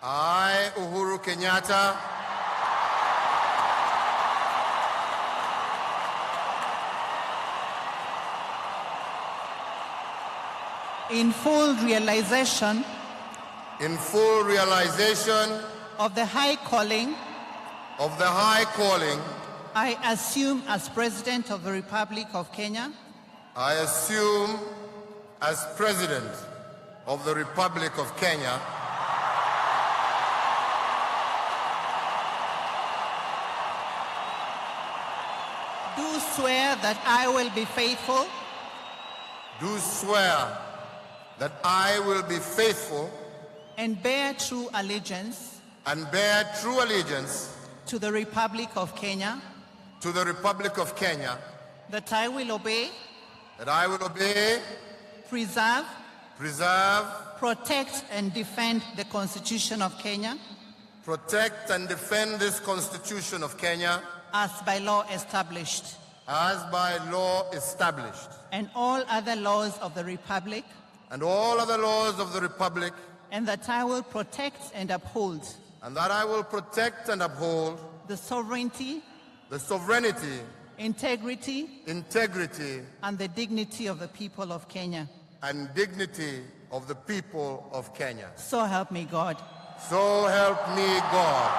I, Uhuru Kenyatta, in full realization of the high calling I assume as President of the Republic of Kenya, I assume as President of the Republic of Kenya, do swear that I will be faithful and bear true allegiance to the Republic of Kenya, that I will obey, preserve, protect and defend the Constitution of Kenya as by law established, and all other laws of the Republic, and that I will protect and uphold the sovereignty, integrity, and the dignity of the people of Kenya. So help me God. So help me God.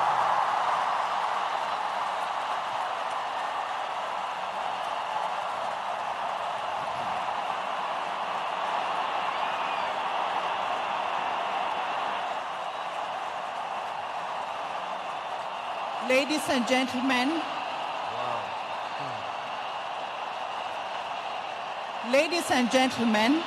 Ladies and gentlemen, ladies and gentlemen,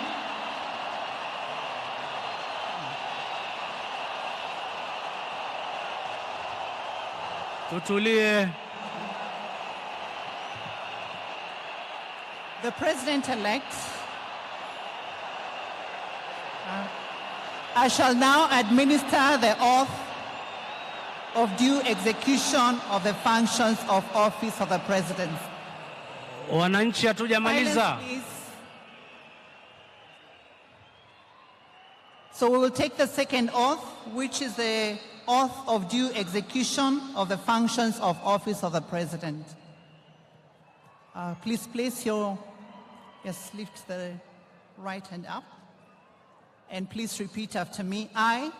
the President-elect, I shall now administer the oath of due execution of the functions of office of the President. Wananchi hatujamaliza. So we will take the second oath, which is the oath of due execution of the functions of office of the President. Please place lift the right hand up. And please repeat after me. I,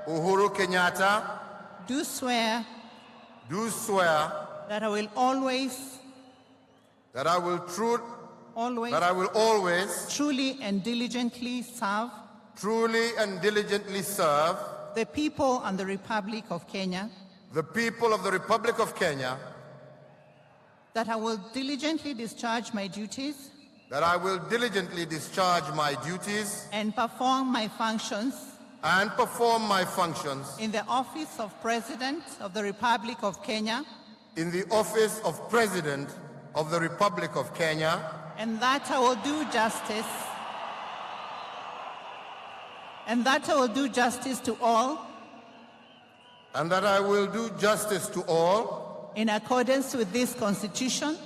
Uhuru Kenyatta, do swear that I will always truly and diligently serve the people and the Republic of Kenya, that I will diligently discharge my duties and perform my functions in the office of President of the Republic of Kenya, and that I will do justice to all, in accordance with this Constitution,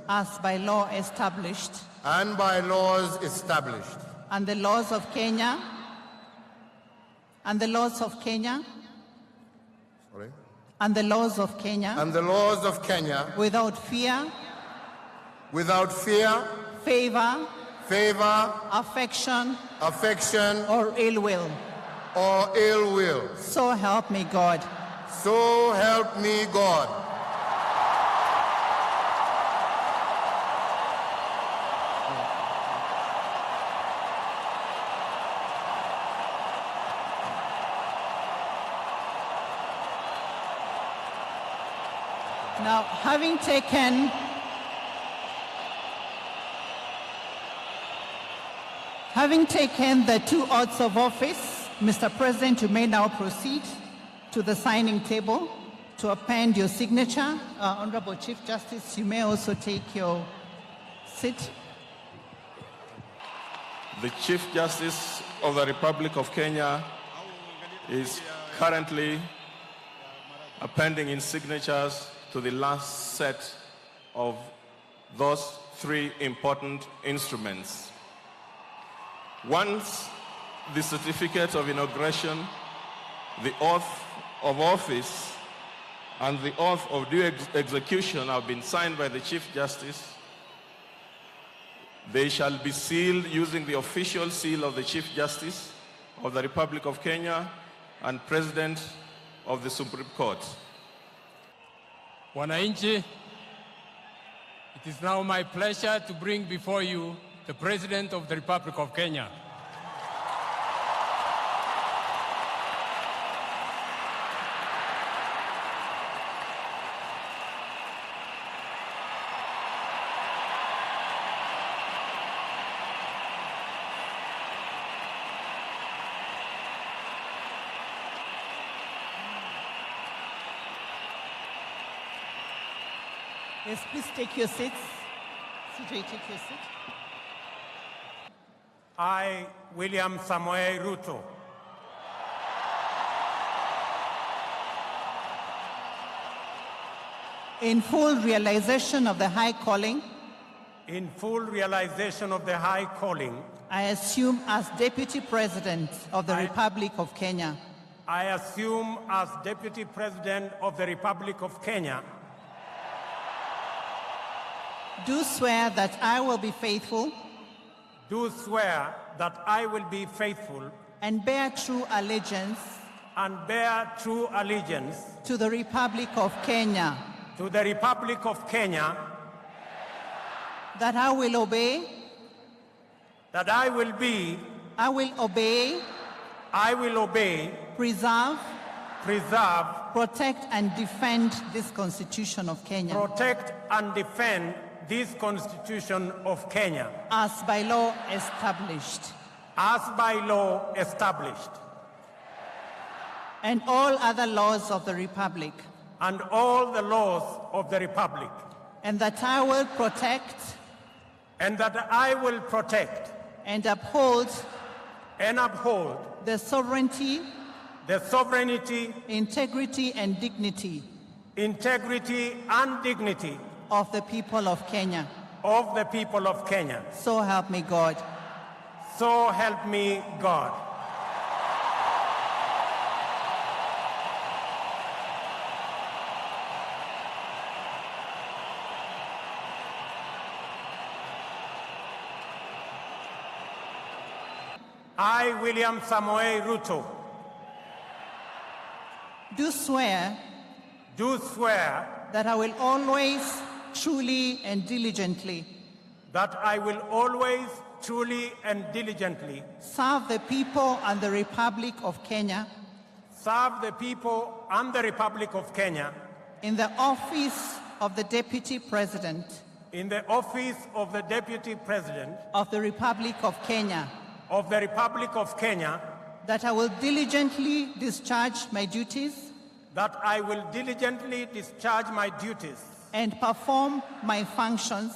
as by law established, and by laws established, and the laws of Kenya, without fear, favor, affection, or ill will. So help me God. So help me God. Now, having taken the two oaths of office, Mr. President, you may now proceed to the signing table to append your signature. Honorable Chief Justice, you may also take your seat. The Chief Justice of the Republic of Kenya is currently appending in signatures to the last set of those three important instruments. Once the certificate of inauguration, the oath of office, and the oath of due execution have been signed by the Chief Justice. They shall be sealed using the official seal of the Chief Justice of the Republic of Kenya and President of the Supreme Court. Wananchi, it is now my pleasure to bring before you the President of the Republic of Kenya. Yes, please take your seats. CJ, take your seat. I, William Samoei Ruto, In full realization of the high calling, in full realization of the high calling, I assume as Deputy President of the Republic of Kenya, I assume as Deputy President of the Republic of Kenya, do swear that I will be faithful do swear that I will be faithful and bear true allegiance and bear true allegiance to the Republic of Kenya, to the Republic of Kenya, that I will obey, that I will obey, preserve, protect, and defend this Constitution of Kenya protect and defend this Constitution of Kenya as by law established, and all other laws of the Republic, and all the laws of the Republic, and that I will protect and uphold the sovereignty, integrity, and dignity of the people of Kenya. So help me God. So help me God. I, William Samoei Ruto, Do swear that I will always, truly, and diligently serve the people and the Republic of Kenya in the office of the Deputy President of the Republic of Kenya, that I will diligently discharge my duties and perform my functions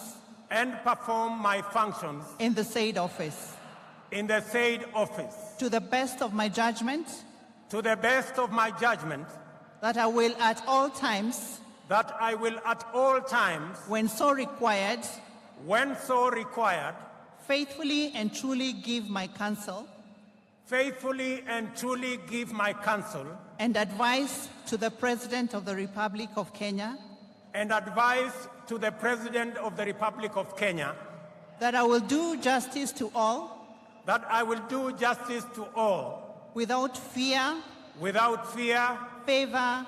in the said office to the best of my judgment, that I will at all times, when so required, faithfully and truly give my counsel and advice to the President of the Republic of Kenya, that I will do justice to all without fear, favor,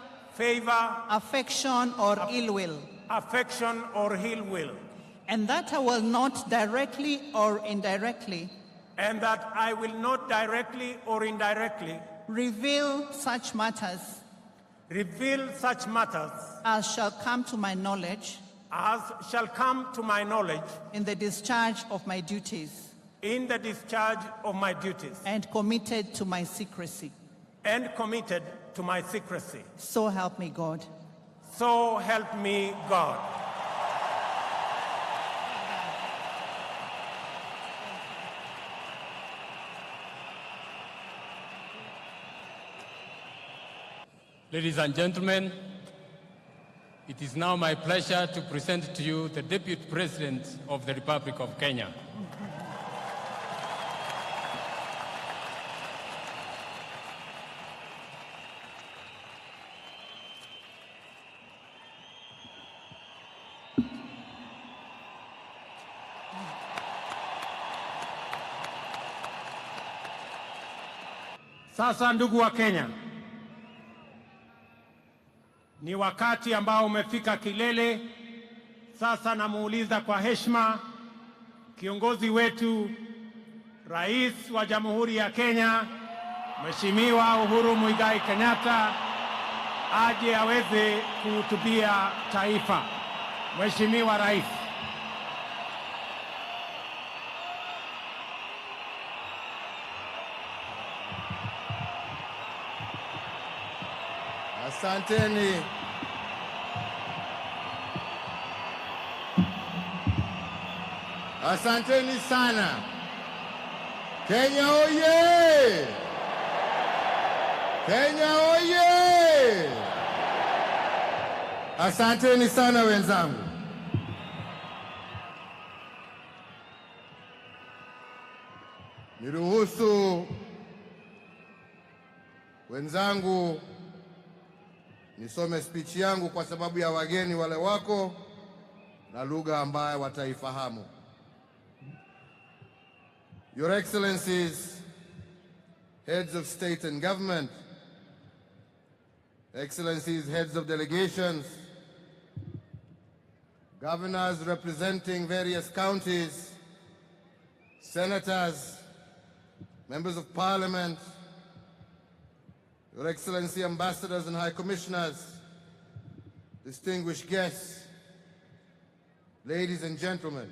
affection, or ill will, and that I will not directly or indirectly reveal such matters as shall come to my knowledge in the discharge of my duties and committed to my secrecy. So help me God. So help me God. Ladies and gentlemen, it is now my pleasure to present to you the Deputy President of the Republic of Kenya. Sasa ndugu wa Kenya, ni wakati ambao umefika kilele. Sasa namuuliza kwa heshima kiongozi wetu, Rais wa Jamhuri ya Kenya, Mheshimiwa Uhuru Muigai Kenyatta, aje aweze kuhutubia taifa. Mheshimiwa Rais. Asanteni. Asanteni sana. Kenya oye! Kenya oye! Asanteni sana wenzangu. Niruhusu wenzangu nisome speech yangu kwa sababu ya wageni wale wako na lugha ambayo wataifahamu. Your Excellencies, heads of state and government, Excellencies, heads of delegations, governors representing various counties, senators, members of parliament, Your Excellency, ambassadors and high commissioners, distinguished guests, ladies and gentlemen,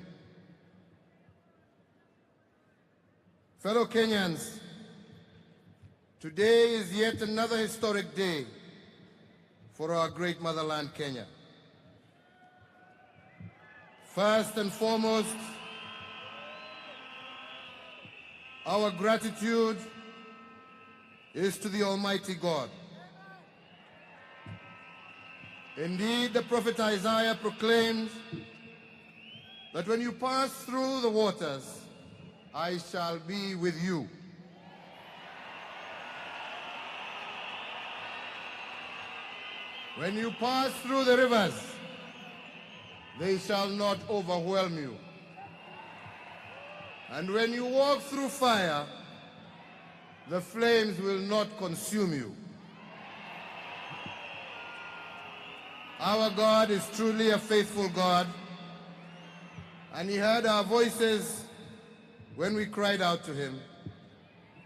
fellow Kenyans, today is yet another historic day for our great motherland, Kenya. First and foremost, our gratitude is to the Almighty God. Indeed, the prophet Isaiah proclaims that when you pass through the waters, I shall be with you. When you pass through the rivers, they shall not overwhelm you. And when you walk through fire, the flames will not consume you. Our God is truly a faithful God, and He heard our voices when we cried out to Him.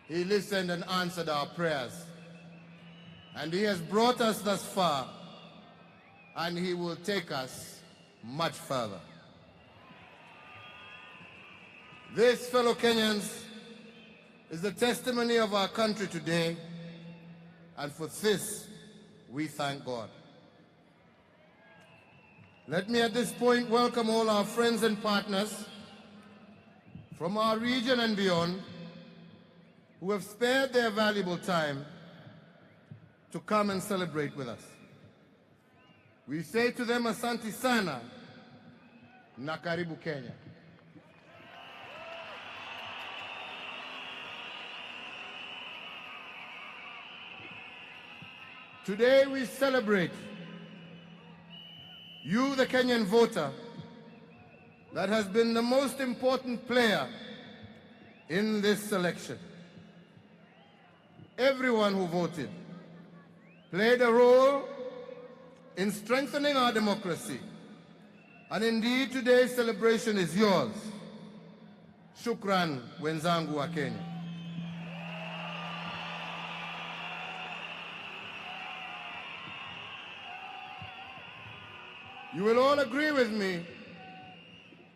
He listened and answered our prayers. And He has brought us thus far, and He will take us much further. This, fellow Kenyans, is the testimony of our country today, and for this we thank God. Let me at this point welcome all our friends and partners from our region and beyond who have spared their valuable time to come and celebrate with us. We say to them, Asante sana na karibu Kenya. Today we celebrate you, the Kenyan voter, that has been the most important player in this election. Everyone who voted played a role in strengthening our democracy. And indeed, today's celebration is yours. Shukran, wenzangu wa Kenya. You will all agree with me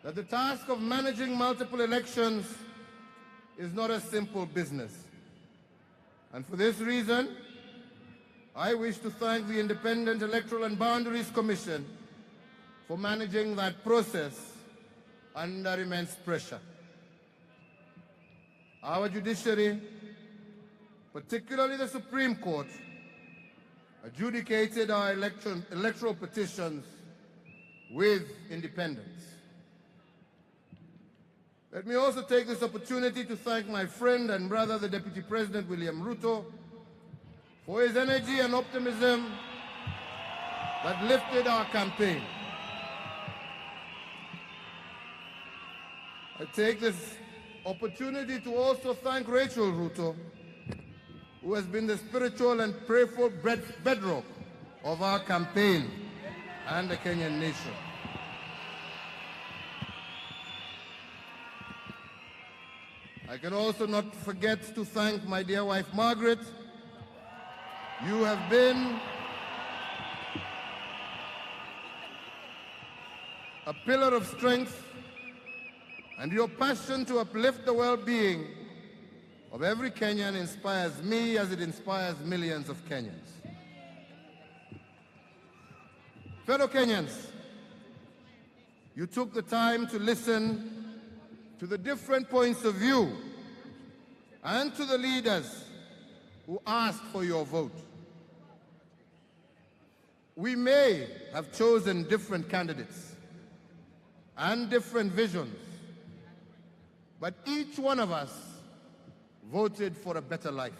that the task of managing multiple elections is not a simple business. And for this reason, I wish to thank the Independent Electoral and Boundaries Commission for managing that process under immense pressure. Our judiciary, particularly the Supreme Court, adjudicated our electoral petitions with independence. Let me also take this opportunity to thank my friend and brother, the Deputy President William Ruto, for his energy and optimism that lifted our campaign. I take this opportunity to also thank Rachel Ruto, who has been the spiritual and prayerful bedrock of our campaign and the Kenyan nation. I can also not forget to thank my dear wife, Margaret. You have been a pillar of strength, and your passion to uplift the well-being of every Kenyan inspires me as it inspires millions of Kenyans. Fellow Kenyans, you took the time to listen to the different points of view and to the leaders who asked for your vote. We may have chosen different candidates and different visions, but each one of us voted for a better life.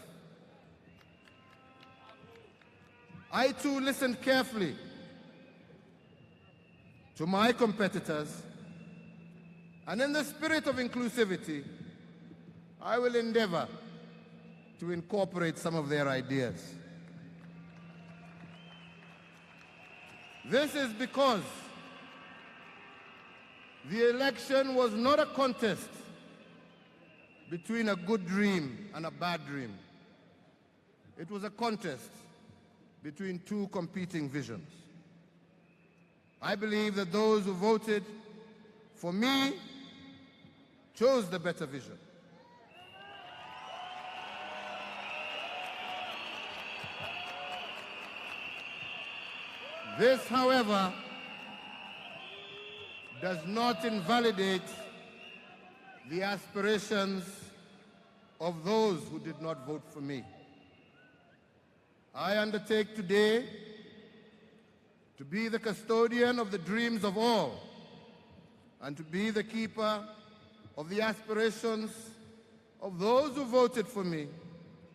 I too listened carefully to my competitors, and in the spirit of inclusivity, I will endeavor to incorporate some of their ideas. This is because the election was not a contest between a good dream and a bad dream. It was a contest between two competing visions. I believe that those who voted for me chose the better vision. This, however, does not invalidate the aspirations of those who did not vote for me. I undertake today to be the custodian of the dreams of all and to be the keeper of the aspirations of those who voted for me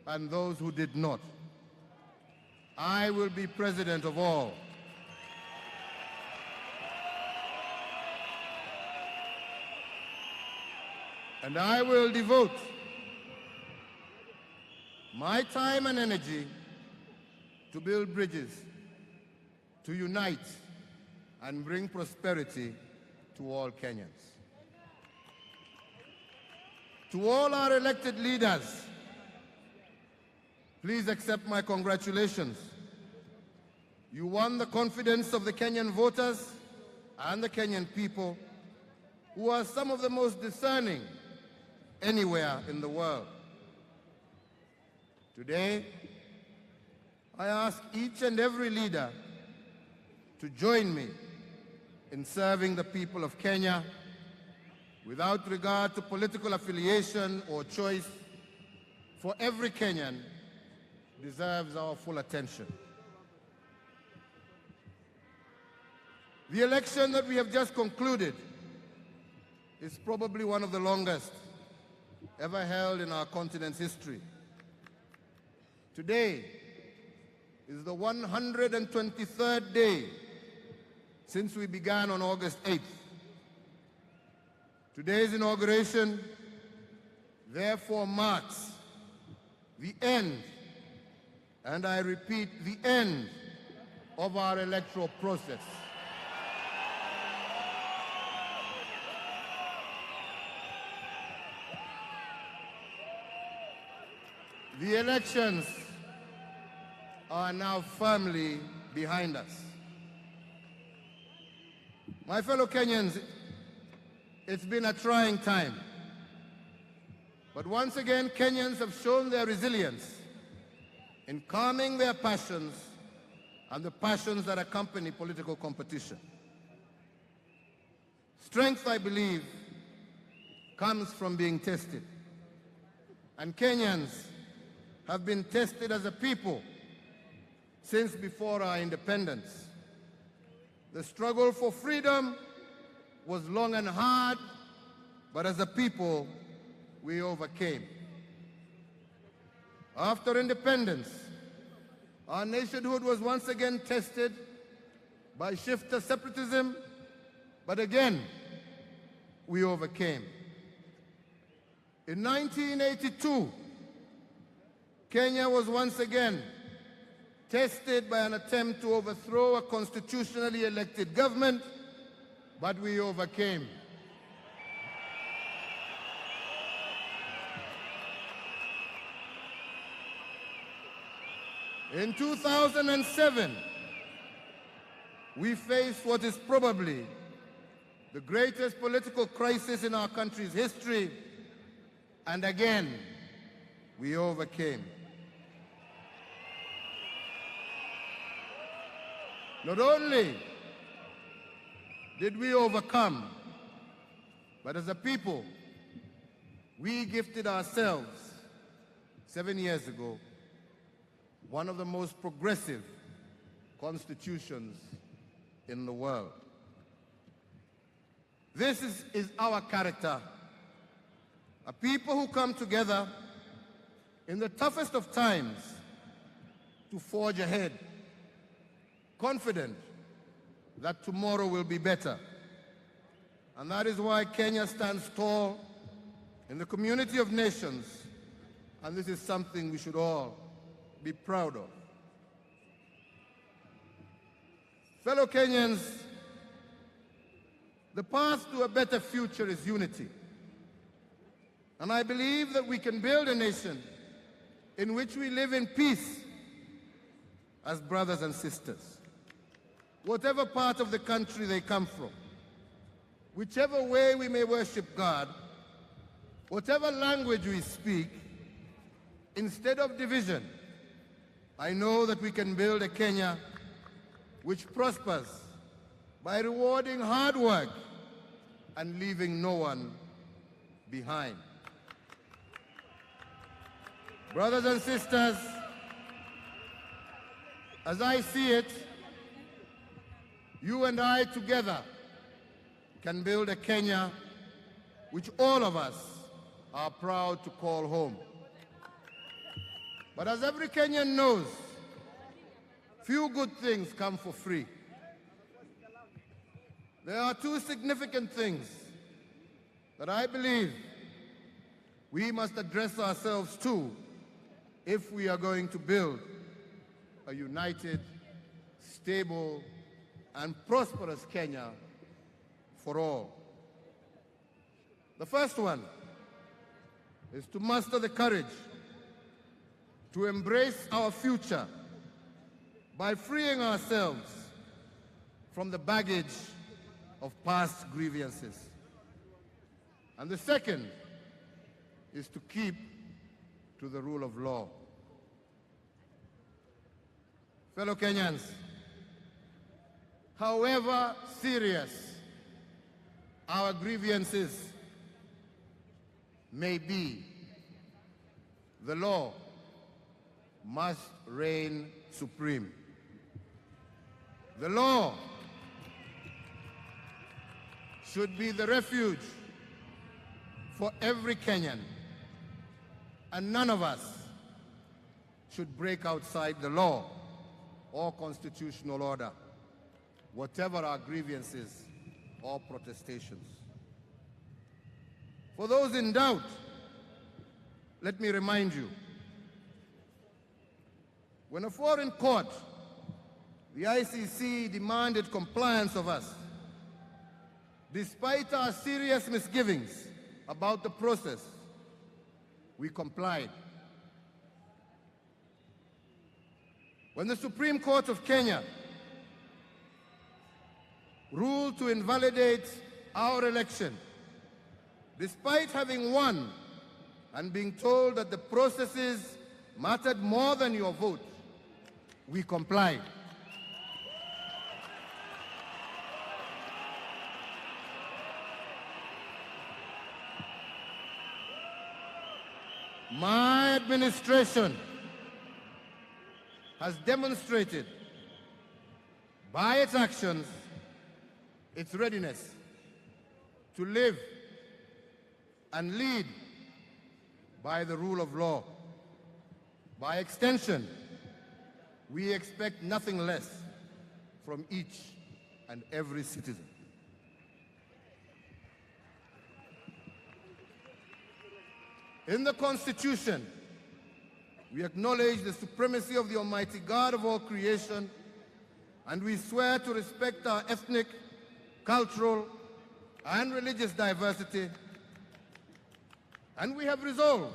and those who did not. I will be president of all. And I will devote my time and energy to build bridges, to unite and bring prosperity to all Kenyans. To all our elected leaders, please accept my congratulations. You won the confidence of the Kenyan voters and the Kenyan people, who are some of the most discerning anywhere in the world. Today, I ask each and every leader to join me in serving the people of Kenya without regard to political affiliation or choice, for every Kenyan deserves our full attention. The election that we have just concluded is probably one of the longest ever held in our continent's history. Today is the 123rd day since we began on August 8th. Today's inauguration therefore marks the end, and I repeat, the end of our electoral process. The elections are now firmly behind us. My fellow Kenyans, it's been a trying time. But once again, Kenyans have shown their resilience in calming their passions and the passions that accompany political competition. Strength, I believe, comes from being tested. And Kenyans have been tested as a people since before our independence. The struggle for freedom was long and hard, but as a people, we overcame. After independence, our nationhood was once again tested by shifter separatism, but again, we overcame. In 1982, Kenya was once again tested by an attempt to overthrow a constitutionally elected government, but we overcame. In 2007, we faced what is probably the greatest political crisis in our country's history, and again, we overcame. Not only did we overcome, but as a people, we gifted ourselves 7 years ago one of the most progressive constitutions in the world. This is our character, a people who come together in the toughest of times to forge ahead, confident that tomorrow will be better. And that is why Kenya stands tall in the community of nations, and this is something we should all be proud of. Fellow Kenyans, the path to a better future is unity. And I believe that we can build a nation in which we live in peace as brothers and sisters. Whatever part of the country they come from, whichever way we may worship God, whatever language we speak, instead of division, I know that we can build a Kenya which prospers by rewarding hard work and leaving no one behind. Brothers and sisters, as I see it, you and I together can build a Kenya which all of us are proud to call home. But as every Kenyan knows, few good things come for free. There are two significant things that I believe we must address ourselves to if we are going to build a united, stable, and prosperous Kenya for all. The first one is to muster the courage to embrace our future by freeing ourselves from the baggage of past grievances. And the second is to keep to the rule of law. Fellow Kenyans, however serious our grievances may be, the law must reign supreme. The law should be the refuge for every Kenyan, and none of us should break outside the law or constitutional order, whatever our grievances or protestations. For those in doubt, let me remind you, when a foreign court, the ICC, demanded compliance of us, despite our serious misgivings about the process, we complied. When the Supreme Court of Kenya ruled to invalidate our election, despite having won and being told that the processes mattered more than your vote, we complied. My administration has demonstrated by its actions its readiness to live and lead by the rule of law. By extension, we expect nothing less from each and every citizen. In the Constitution, We acknowledge the supremacy of the Almighty God of all creation, and we swear to respect our ethnic, cultural, and religious diversity. And we have resolved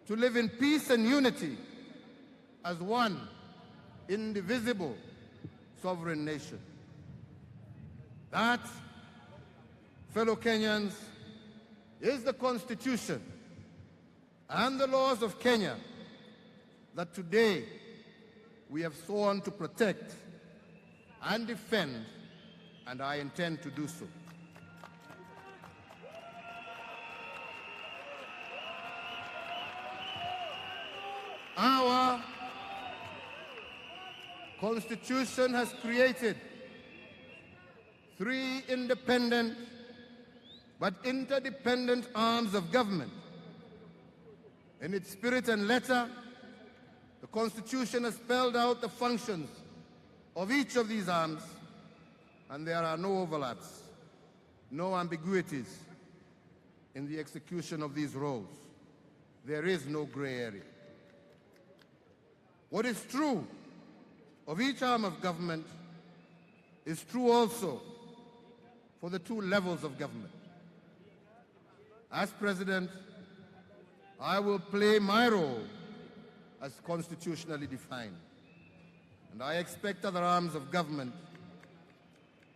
to live in peace and unity as one indivisible sovereign nation. That, fellow Kenyans, is the Constitution and the laws of Kenya that today we have sworn to protect and defend, and I intend to do so. Our Constitution has created three independent but interdependent arms of government. In its spirit and letter, the Constitution has spelled out the functions of each of these arms, and there are no overlaps, no ambiguities in the execution of these roles. There is no gray area. What is true of each arm of government is true also for the two levels of government. As President, I will play my role as constitutionally defined, and I expect other arms of government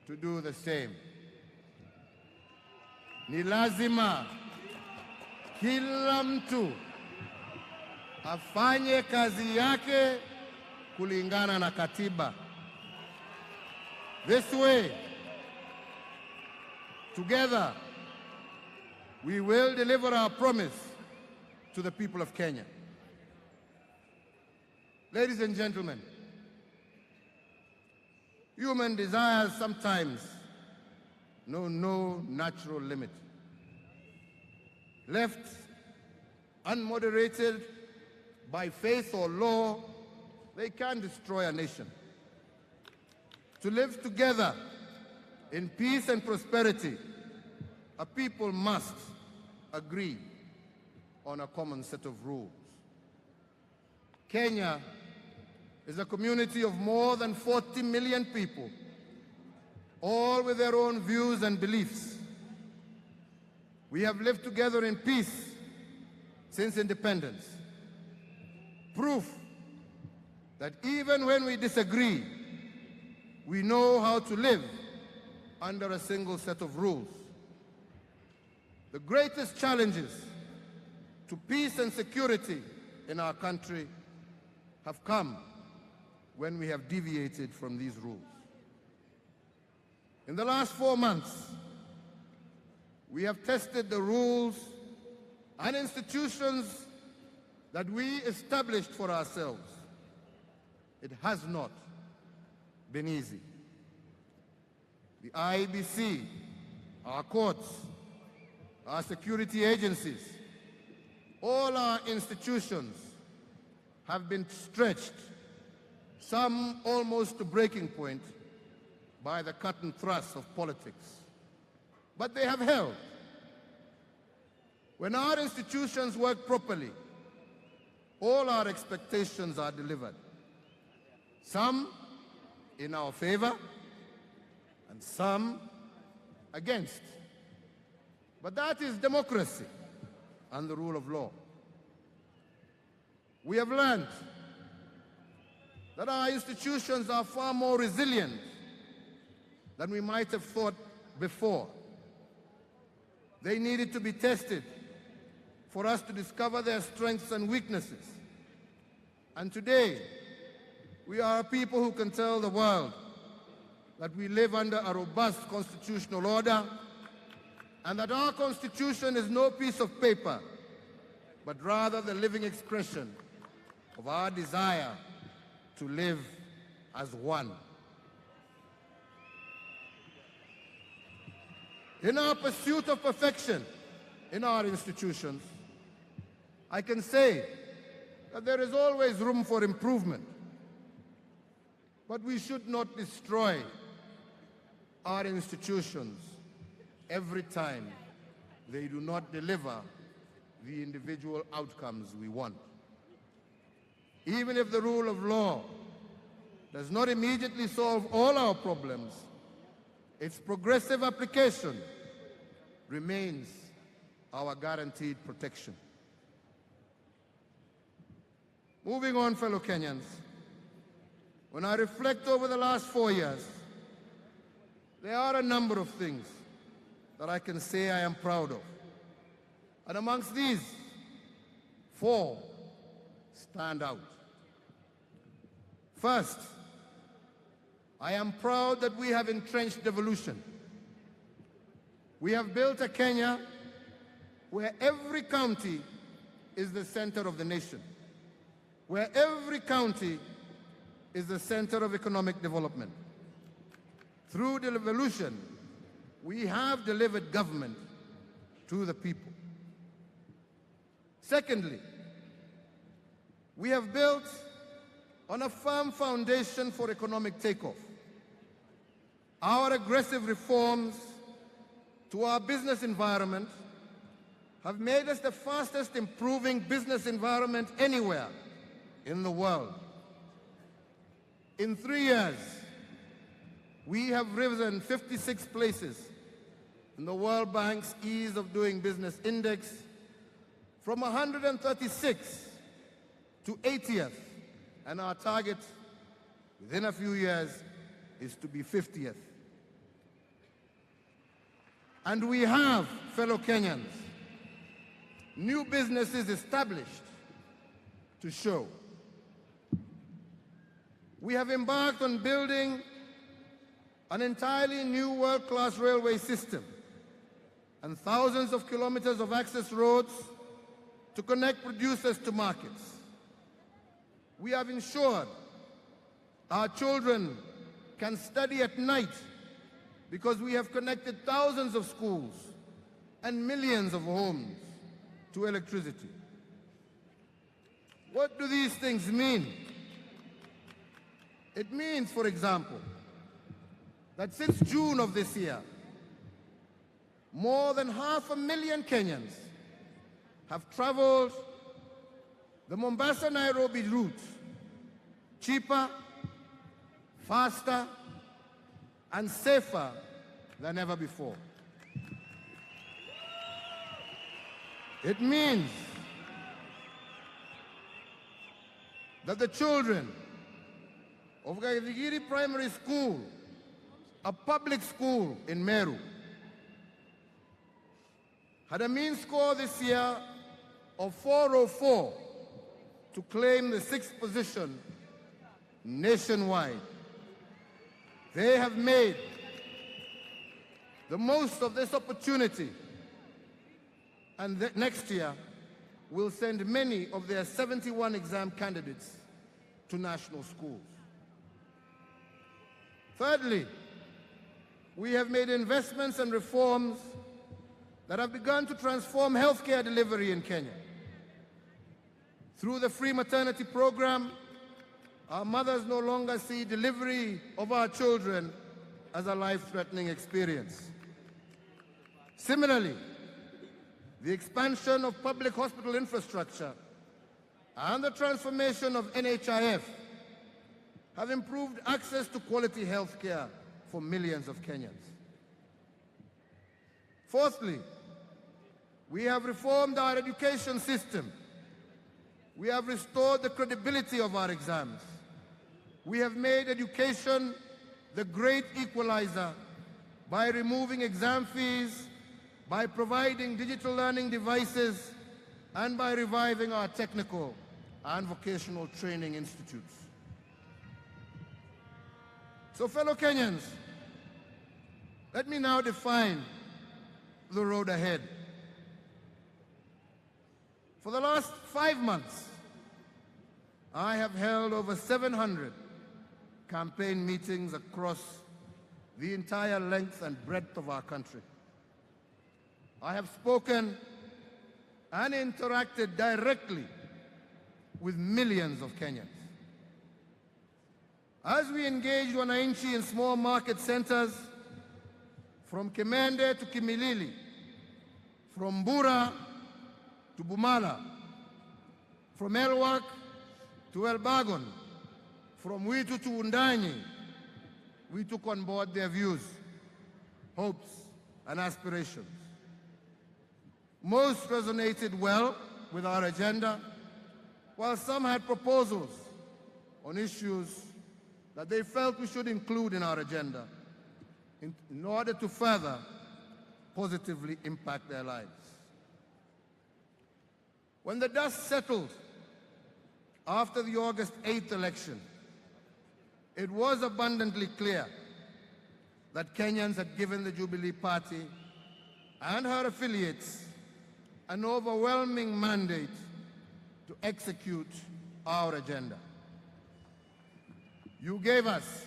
to do the same. Ni lazima kila mtu afanye kazi yake kulingana na katiba. This way, together, we will deliver our promise to the people of Kenya. Ladies and gentlemen, human desires sometimes know no natural limit. Left unmoderated by faith or law, they can destroy a nation. To live together in peace and prosperity, a people must agree on a common set of rules. Kenya is a community of more than 40 million people, all with their own views and beliefs. We have lived together in peace since independence. Proof that even when we disagree, we know how to live under a single set of rules. The greatest challenges to peace and security in our country have come when we have deviated from these rules. In the last 4 months, we have tested the rules and institutions that we established for ourselves. It has not been easy. The IEBC, our courts, our security agencies, all our institutions have been stretched, some almost to breaking point, by the cut and thrust of politics. But they have held. When our institutions work properly, all our expectations are delivered. Some in our favor and some against. But that is democracy and the rule of law. We have learned that our institutions are far more resilient than we might have thought before. They needed to be tested for us to discover their strengths and weaknesses. And today, we are a people who can tell the world that we live under a robust constitutional order and that our Constitution is no piece of paper, but rather the living expression of our desire to live as one. In our pursuit of perfection in our institutions, I can say that there is always room for improvement. But we should not destroy our institutions every time they do not deliver the individual outcomes we want. even if the rule of law does not immediately solve all our problems, its progressive application remains our guaranteed protection. Moving on, fellow Kenyans, when I reflect over the last 4 years, there are a number of things that I can say I am proud of. And amongst these, 4 stand out. First, I am proud that we have entrenched devolution. We have built a Kenya where every county is the center of the nation, where every county is the center of economic development. Through devolution, we have delivered government to the people. Secondly, we have built on a firm foundation for economic takeoff. Our aggressive reforms to our business environment have made us the fastest improving business environment anywhere in the world. In 3 years, we have risen 56 places in the World Bank's Ease of Doing Business Index, from 136 to 80th, and our target within a few years is to be 50th. And we have, fellow Kenyans, new businesses established to show. We have embarked on building an entirely new world-class railway system and thousands of kilometers of access roads to connect producers to markets. We have ensured our children can study at night because we have connected thousands of schools and millions of homes to electricity. What do these things mean? It means, for example, that since June of this year, more than 500,000 Kenyans have traveled the Mombasa-Nairobi route cheaper, faster, and safer than ever before. It means that the children of Gaithigiri Primary School, a public school in Meru, had a mean score this year of 404 to claim the 6th position nationwide. They have made the most of this opportunity, and next year will send many of their 71 exam candidates to national schools. Thirdly, we have made investments and reforms that have begun to transform healthcare delivery in Kenya. Through the free maternity program, our mothers no longer see delivery of our children as a life-threatening experience. Similarly, the expansion of public hospital infrastructure and the transformation of NHIF have improved access to quality health care for millions of Kenyans. Fourthly, we have reformed our education system. We have restored the credibility of our exams. We have made education the great equalizer by removing exam fees, by providing digital learning devices, and by reviving our technical and vocational training institutes. So, fellow Kenyans, let me now define the road ahead. For the last 5 months, I have held over 700 campaign meetings across the entire length and breadth of our country. I have spoken and interacted directly with millions of Kenyans. As we engage wananchi in small market centers, from Kimende to Kimilili, from Bura to Bumala, from Elwak to to Elbagon, from Witu to Undanyi, we took on board their views, hopes, and aspirations. Most resonated well with our agenda, while some had proposals on issues that they felt we should include in our agenda in order to further positively impact their lives. When the dust settled after the August 8th election, it was abundantly clear that Kenyans had given the Jubilee Party and her affiliates an overwhelming mandate to execute our agenda. You gave us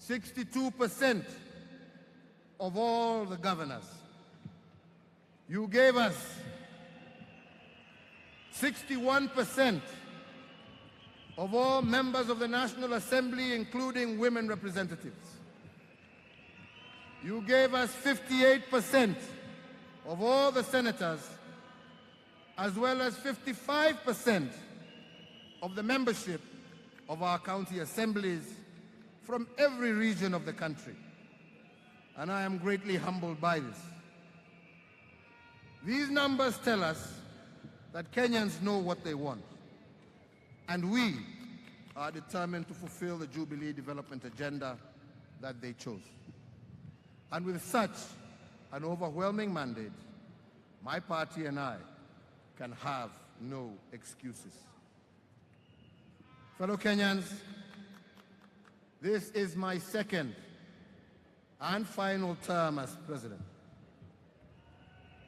62% of all the governors. You gave us 61% of all members of the National Assembly, including women representatives. You gave us 58% of all the senators, as well as 55% of the membership of our county assemblies from every region of the country. And I am greatly humbled by this. These numbers tell us that Kenyans know what they want, and we are determined to fulfill the Jubilee development agenda that they chose. And with such an overwhelming mandate, my party and I can have no excuses. Fellow Kenyans, this is my second and final term as president.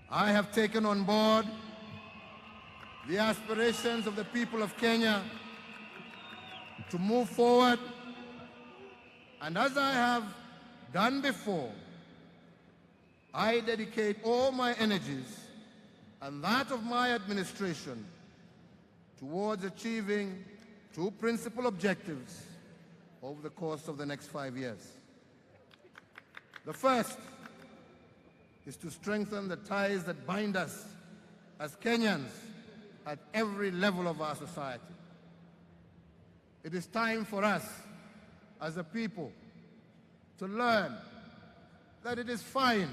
I have taken on board the aspirations of the people of Kenya to move forward, and as I have done before, I dedicate all my energies and that of my administration towards achieving two principal objectives over the course of the next 5 years. The first is to strengthen the ties that bind us as Kenyans at every level of our society. It is time for us as a people to learn that it is fine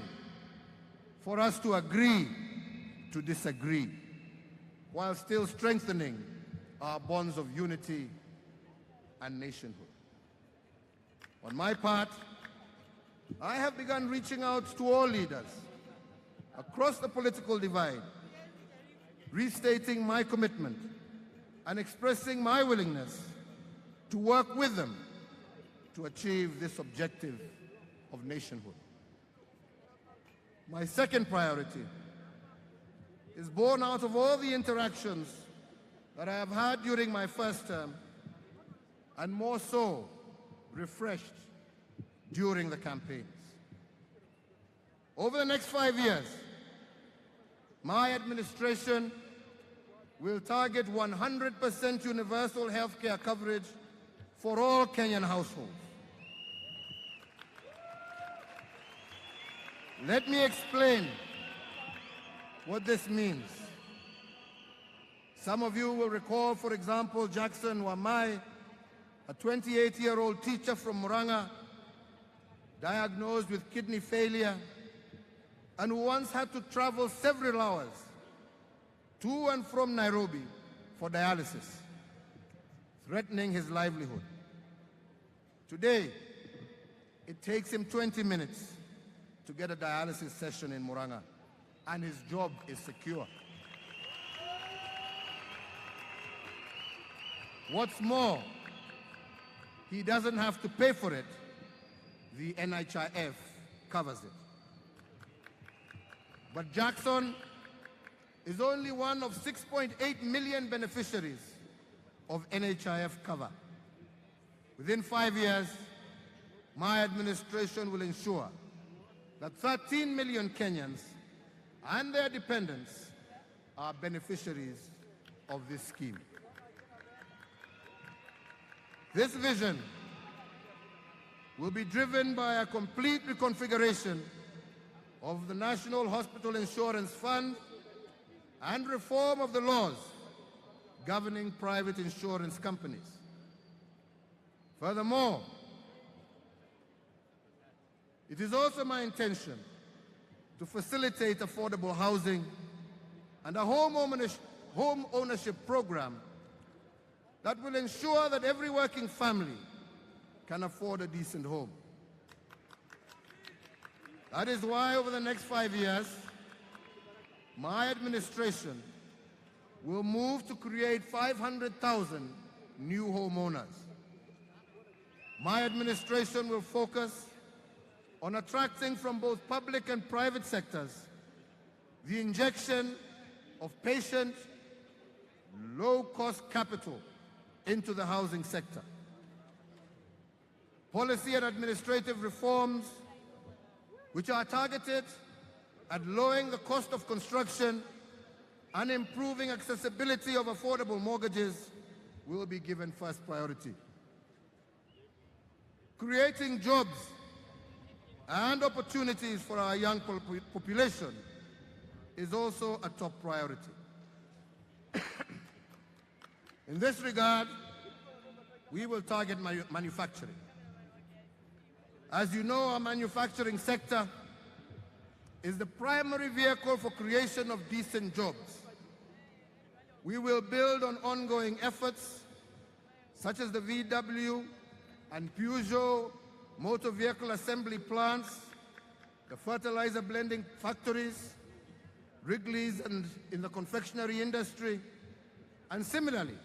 for us to agree to disagree, while still strengthening our bonds of unity and nationhood. On my part, I have begun reaching out to all leaders across the political divide, restating my commitment and expressing my willingness to work with them to achieve this objective of nationhood. My second priority is born out of all the interactions that I have had during my first term, and more so, refreshed during the campaigns. Over the next 5 years, my administration will target 100% universal health care coverage for all Kenyan households. Let me explain what this means. Some of you will recall, for example, Jackson Wamai, a 28-year-old teacher from Muranga, diagnosed with kidney failure, and who once had to travel several hours to and from Nairobi for dialysis, threatening his livelihood. Today, it takes him 20 minutes to get a dialysis session in Muranga, and his job is secure. What's more, he doesn't have to pay for it. The NHIF covers it. But Jackson is only one of 6.8 million beneficiaries of NHIF cover. Within 5 years, my administration will ensure that 13 million Kenyans and their dependents are beneficiaries of this scheme. This vision will be driven by a complete reconfiguration of the National Hospital Insurance Fund and reform of the laws governing private insurance companies. Furthermore, it is also my intention to facilitate affordable housing and a home ownership program that will ensure that every working family can afford a decent home. That is why over the next 5 years, my administration will move to create 500,000 new homeowners. My administration will focus on attracting from both public and private sectors the injection of patient, low-cost capital into the housing sector. Policy and administrative reforms which are targeted at lowering the cost of construction and improving accessibility of affordable mortgages will be given first priority. Creating jobs and opportunities for our young population is also a top priority. In this regard, we will target manufacturing. As you know, our manufacturing sector is the primary vehicle for creation of decent jobs. We will build on ongoing efforts such as the VW and Peugeot motor vehicle assembly plants, the fertilizer blending factories, Wrigley's and in the confectionery industry, and similarly,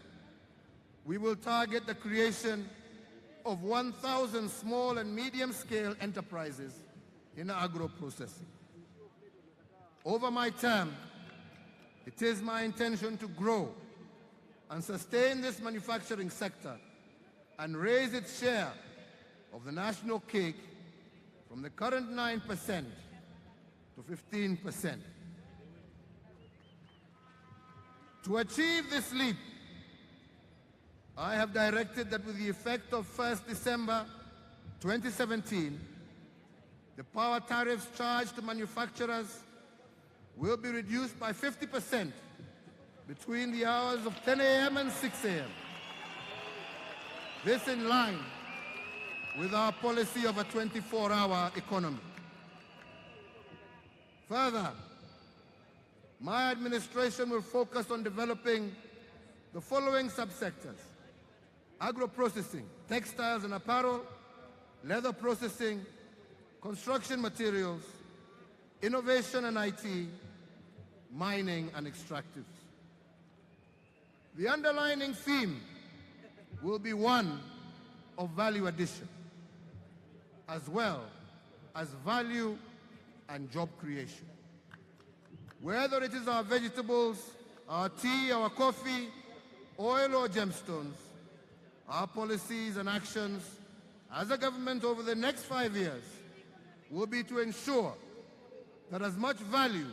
we will target the creation of 1,000 small and medium-scale enterprises in agro-processing. Over my term, it is my intention to grow and sustain this manufacturing sector and raise its share of the national cake from the current 9% to 15%. To achieve this leap, I have directed that with the effect of 1st December 2017, the power tariffs charged to manufacturers will be reduced by 50% between the hours of 10 a.m. and 6 a.m. This in line with our policy of a 24-hour economy. Further, my administration will focus on developing the following subsectors: agro-processing, textiles and apparel, leather processing, construction materials, innovation and IT, mining and extractives. The underlining theme will be one of value addition, as well as value and job creation. Whether it is our vegetables, our tea, our coffee, oil or gemstones, our policies and actions as a government over the next 5 years will be to ensure that as much value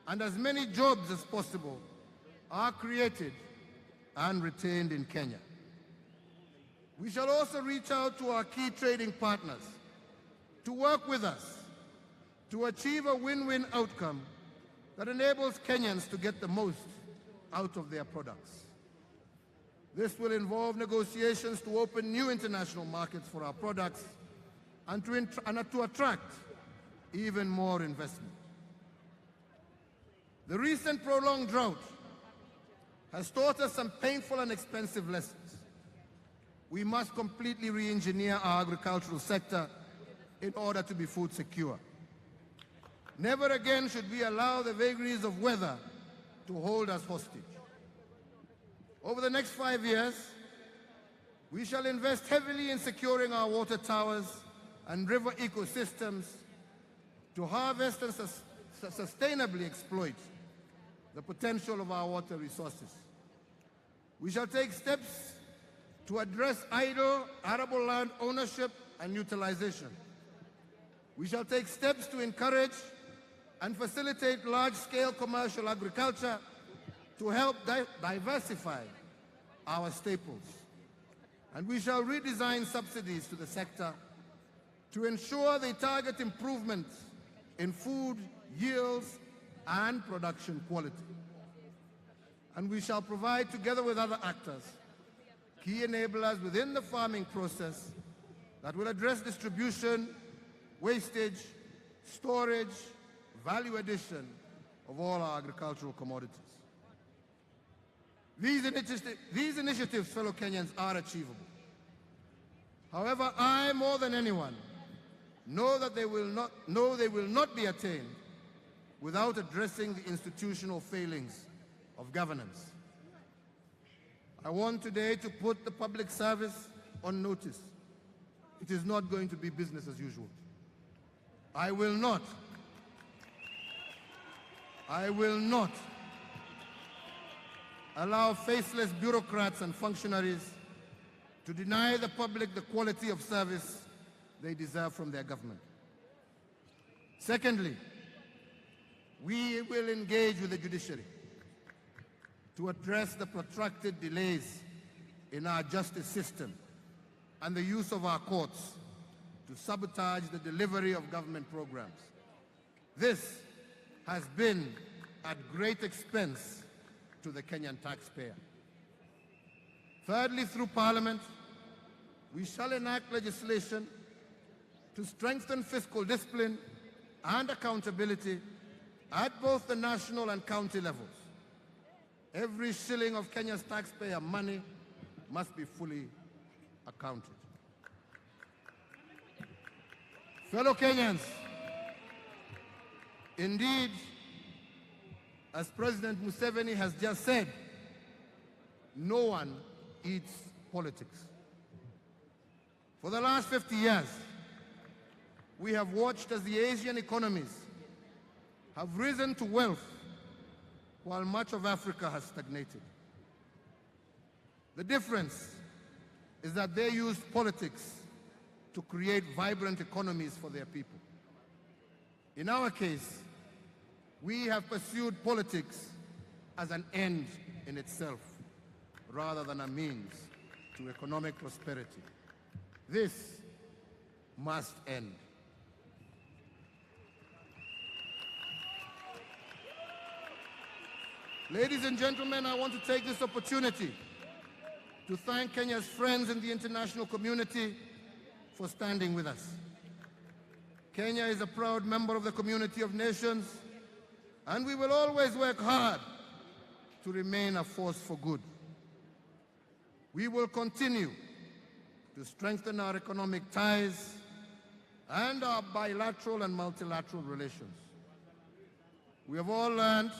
and as many jobs as possible are created and retained in Kenya. We shall also reach out to our key trading partners to work with us to achieve a win-win outcome that enables Kenyans to get the most out of their products. This will involve negotiations to open new international markets for our products and to attract even more investment. The recent prolonged drought has taught us some painful and expensive lessons. We must completely re-engineer our agricultural sector in order to be food secure. Never again should we allow the vagaries of weather to hold us hostage. Over the next 5 years, we shall invest heavily in securing our water towers and river ecosystems to harvest and sustainably exploit the potential of our water resources. We shall take steps to address idle arable land ownership and utilization. We shall take steps to encourage and facilitate large-scale commercial agriculture to help diversify our staples. And we shall redesign subsidies to the sector to ensure they target improvements in food yields and production quality. And we shall provide, together with other actors, key enablers within the farming process that will address distribution, wastage, storage, value addition of all our agricultural commodities. These initiatives, fellow Kenyans, are achievable. However, I, more than anyone, know that they will not be attained without addressing the institutional failings of governance. I want today to put the public service on notice. It is not going to be business as usual. I will not allow faceless bureaucrats and functionaries to deny the public the quality of service they deserve from their government. Secondly, we will engage with the judiciary to address the protracted delays in our justice system and the use of our courts to sabotage the delivery of government programs. This has been at great expense to the Kenyan taxpayer. Thirdly, through Parliament, we shall enact legislation to strengthen fiscal discipline and accountability at both the national and county levels. Every shilling of Kenya's taxpayer money must be fully accounted. Fellow Kenyans, indeed, as President Museveni has just said, no one eats politics. For the last 50 years, we have watched as the Asian economies have risen to wealth while much of Africa has stagnated. The difference is that they used politics to create vibrant economies for their people. In our case, we have pursued politics as an end in itself, rather than a means to economic prosperity. This must end. Ladies and gentlemen, I want to take this opportunity to thank Kenya's friends in the international community for standing with us. Kenya is a proud member of the community of nations, and we will always work hard to remain a force for good. We will continue to strengthen our economic ties and our bilateral and multilateral relations. We have all learned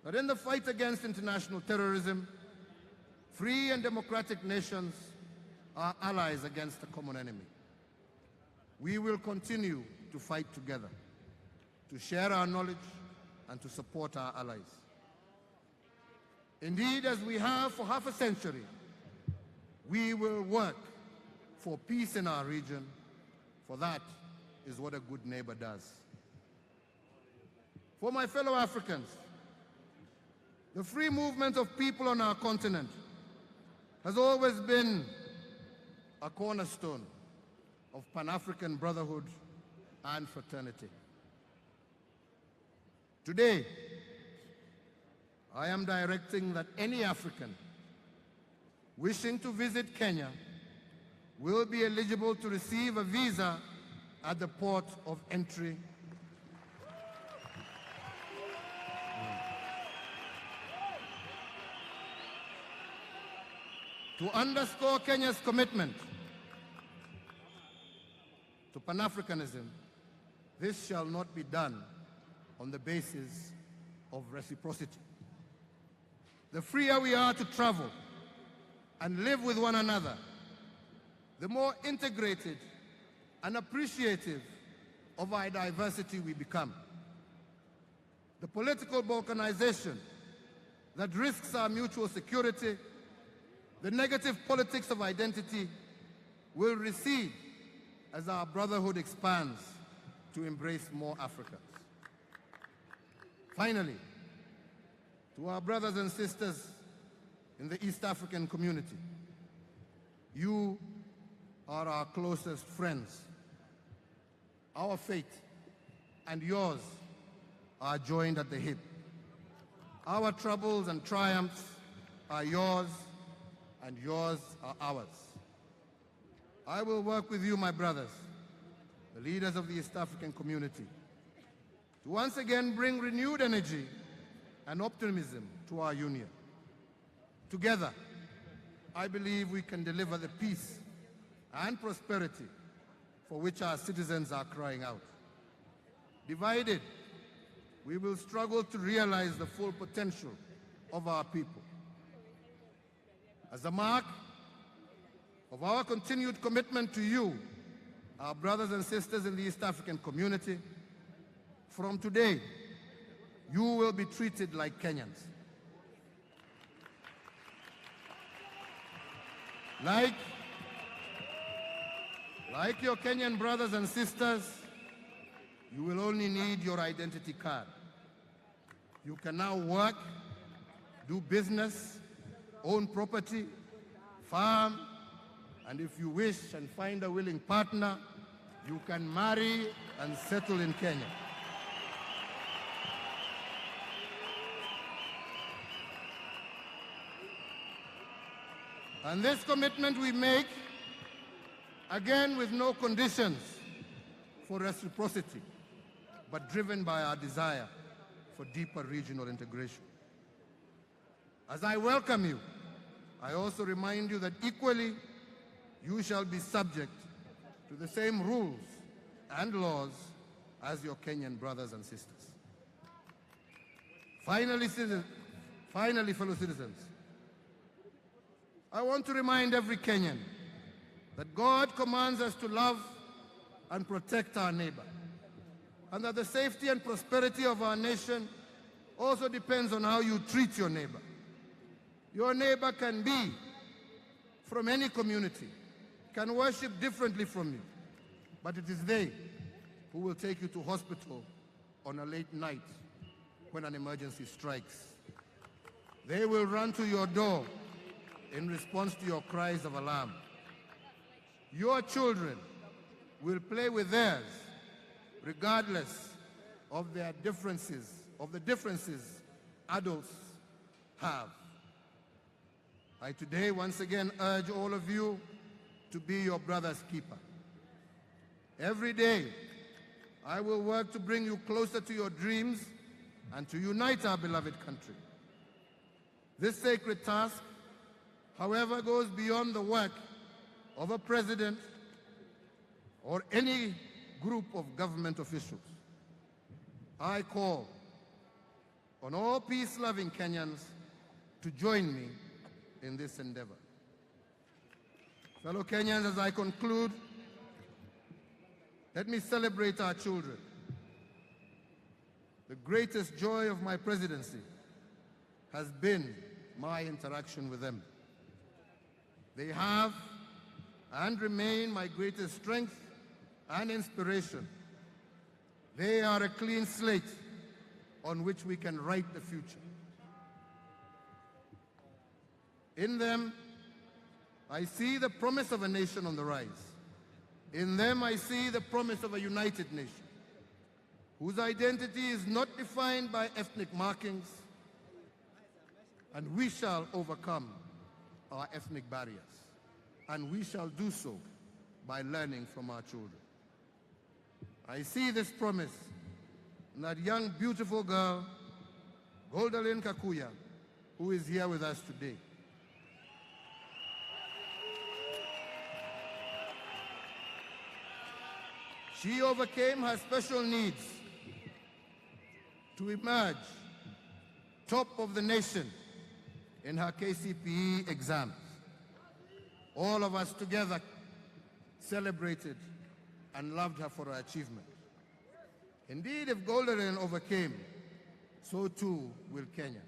that in the fight against international terrorism, free and democratic nations are allies against a common enemy. We will continue to fight together, to share our knowledge and to support our allies. Indeed, as we have for half a century, we will work for peace in our region, for that is what a good neighbor does. For my fellow Africans, the free movement of people on our continent has always been a cornerstone of Pan-African brotherhood and fraternity. Today, I am directing that any African wishing to visit Kenya will be eligible to receive a visa at the port of entry. To underscore Kenya's commitment to Pan-Africanism, this shall not be done on the basis of reciprocity. The freer we are to travel and live with one another, the more integrated and appreciative of our diversity we become. The political balkanization that risks our mutual security, the negative politics of identity, will recede as our brotherhood expands to embrace more Africans. Finally, to our brothers and sisters in the East African community, you are our closest friends. Our fate and yours are joined at the hip. Our troubles and triumphs are yours, and yours are ours. I will work with you, my brothers, the leaders of the East African community, to once again bring renewed energy and optimism to our union. Together, I believe we can deliver the peace and prosperity for which our citizens are crying out. Divided, we will struggle to realize the full potential of our people. As a mark of our continued commitment to you, our brothers and sisters in the East African community, from today, you will be treated like Kenyans. Like your Kenyan brothers and sisters, you will only need your identity card. You can now work, do business, own property, farm, and if you wish and find a willing partner, you can marry and settle in Kenya. And this commitment we make, again with no conditions for reciprocity, but driven by our desire for deeper regional integration. As I welcome you, I also remind you that equally you shall be subject to the same rules and laws as your Kenyan brothers and sisters. Finally, fellow citizens, I want to remind every Kenyan that God commands us to love and protect our neighbor, and that the safety and prosperity of our nation also depends on how you treat your neighbor. Your neighbor can be from any community, can worship differently from you, but it is they who will take you to hospital on a late night when an emergency strikes. They will run to your door in response to your cries of alarm. Your children will play with theirs regardless of their differences, of the differences adults have. I today once again urge all of you to be your brother's keeper. Every day, I will work to bring you closer to your dreams and to unite our beloved country. This sacred task, however, goes beyond the work of a president or any group of government officials. I call on all peace-loving Kenyans to join me in this endeavor. Fellow Kenyans, as I conclude, let me celebrate our children. The greatest joy of my presidency has been my interaction with them. They have and remain my greatest strength and inspiration. They are a clean slate on which we can write the future. In them, I see the promise of a nation on the rise. In them, I see the promise of a united nation, whose identity is not defined by ethnic markings, and we shall overcome our ethnic barriers, and we shall do so by learning from our children. I see this promise in that young, beautiful girl, Goldalyn Kakuya, who is here with us today. She overcame her special needs to emerge top of the nation in her KCPE exams. All of us together celebrated and loved her for her achievement. Indeed, if Goldalyn overcame, so too will Kenya.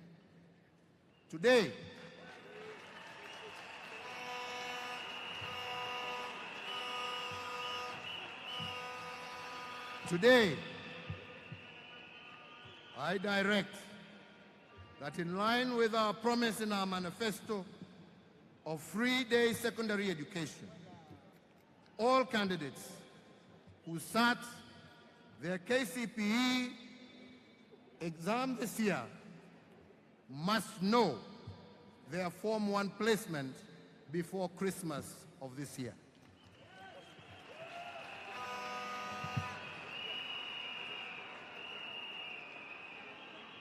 Today, I direct that in line with our promise in our manifesto of free-day secondary education, all candidates who sat their KCPE exam this year must know their Form 1 placement before Christmas of this year.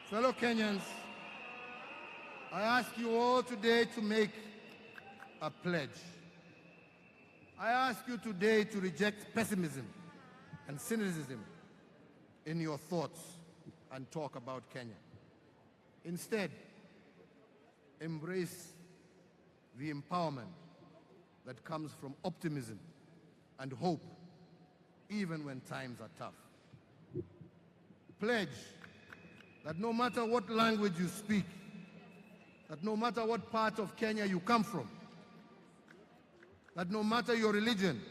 Fellow Kenyans, I ask you all today to make a pledge. I ask you today to reject pessimism and cynicism in your thoughts and talk about Kenya. Instead, embrace the empowerment that comes from optimism and hope, even when times are tough. Pledge that no matter what language you speak, that no matter what part of Kenya you come from, that no matter your religion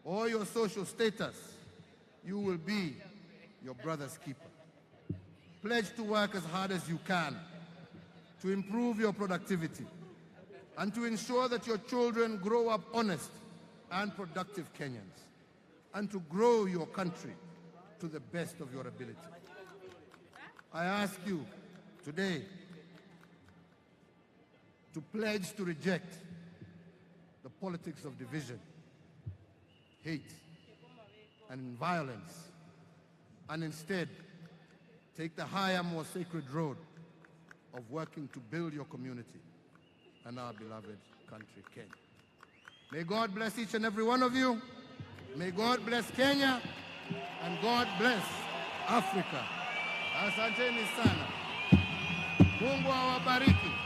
or your social status, you will be your brother's keeper. Pledge to work as hard as you can to improve your productivity and to ensure that your children grow up honest and productive Kenyans, and to grow your country to the best of your ability. I ask you today to pledge to reject the politics of division, hate, and violence, and instead take the higher, more sacred road of working to build your community and our beloved country, Kenya. May God bless each and every one of you. May God bless Kenya, and God bless Africa. Asanteni sana. Mungu awabariki.